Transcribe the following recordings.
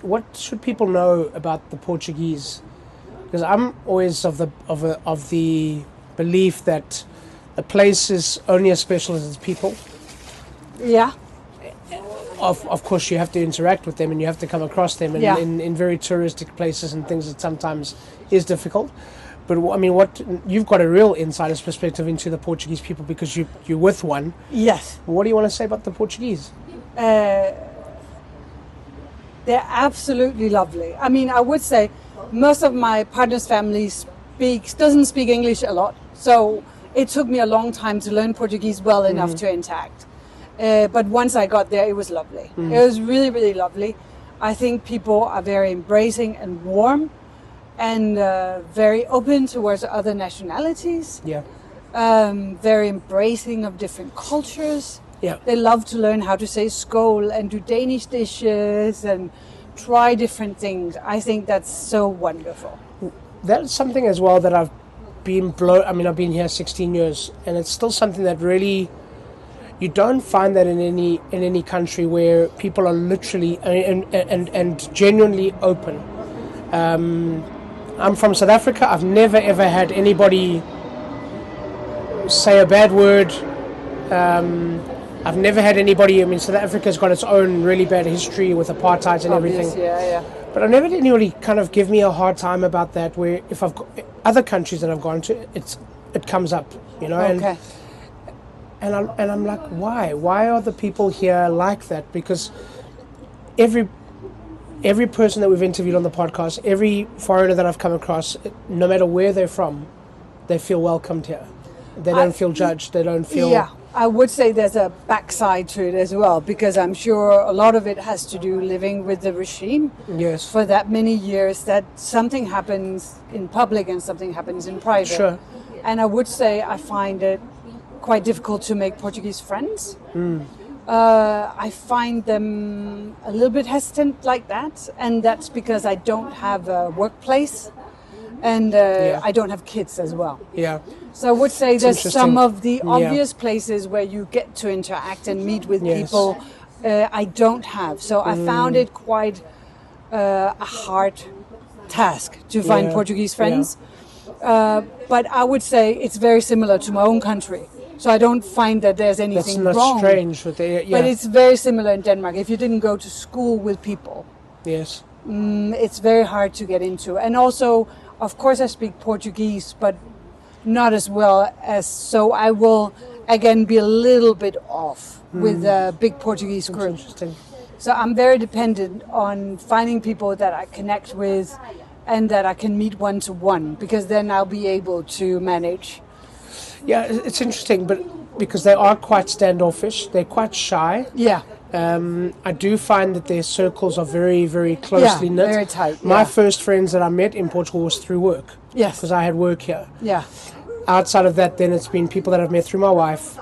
What should people know about the Portuguese? Because I'm always of the belief that a place is only as special as its people. Yeah. Of course, you have to interact with them and you have to come across them in very touristic places and things that sometimes is difficult. But I mean, you've got a real insider's perspective into the Portuguese people because you're with one. Yes. What do you want to say about the Portuguese? They're absolutely lovely. I mean, I would say most of my partner's family doesn't speak English a lot. So it took me a long time to learn Portuguese well enough to interact. But once I got there, it was lovely. It was really, really lovely. I think people are very embracing and warm and very open towards other nationalities. Yeah. Very embracing of different cultures. Yeah. They love to learn how to say skål and do Danish dishes and try different things. I think that's so wonderful. That's something as well that I've been here 16 years, and it's still something that really you don't find that in any country where people are literally and genuinely open. I'm from South Africa. I've never ever had anybody say a bad word. I've never had anybody. I mean, South Africa's got its own really bad history with apartheid and everything. Yeah. But I've never had anybody kind of give me a hard time about that. Where if I've got other countries that I've gone to, it comes up, you know. Okay. And I'm like, why? Why are the people here like that? Because every person that we've interviewed on the podcast, every foreigner that I've come across, no matter where they're from, they feel welcomed here. They don't feel judged. They don't feel... Yeah, I would say there's a backside to it as well, because I'm sure a lot of it has to do living with the regime. Yes. For that many years, that something happens in public and something happens in private. Sure. And I would say I find it quite difficult to make Portuguese friends. I find them a little bit hesitant like that, and that's because I don't have a workplace and I don't have kids as well. Yeah. So I would say there's some of the obvious Yeah. places where you get to interact and meet with people I don't have. So I found it quite a hard task to find Portuguese friends. But I would say it's very similar to my own country. So I don't find that there's anything That's not wrong. strange with it. Yeah. But it's very similar in Denmark. If you didn't go to school with people, Yes. it's very hard to get into. And also, of course, I speak Portuguese, but not as well as, so I will again be a little bit off with a big Portuguese group. Interesting. So I'm very dependent on finding people that I connect with and that I can meet one-to-one, because then I'll be able to manage. Yeah, it's interesting, but because they are quite standoffish, they're quite shy. Yeah. I do find that their circles are very, very closely knit. Very tight. My first friends that I met in Portugal was through work. Yes. Because I had work here. Yeah. Outside of that, then it's been people that I've met through my wife.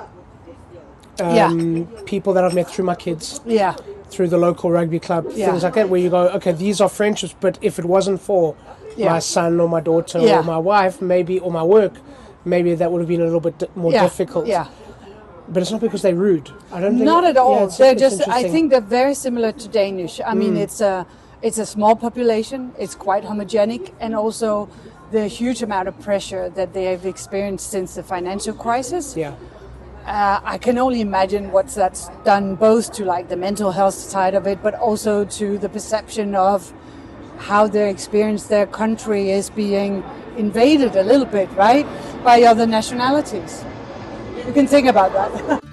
People that I've met through my kids. Yeah. Through the local rugby club. Yeah. Things like that, where you go, okay, these are friendships, but if it wasn't for my son or my daughter or my wife, maybe, or my work, maybe that would have been a little bit more difficult. Yeah. But it's not because they're rude. I don't think. Not at all. Yeah, They're it's just. I interesting. think they're very similar to Danish. I mean, it's a small population. It's quite homogenic, and also the huge amount of pressure that they have experienced since the financial crisis. Yeah. I can only imagine what that's done, both to like the mental health side of it, but also to the perception of how they experience their country is being invaded a little bit, right, by other nationalities. You can think about that.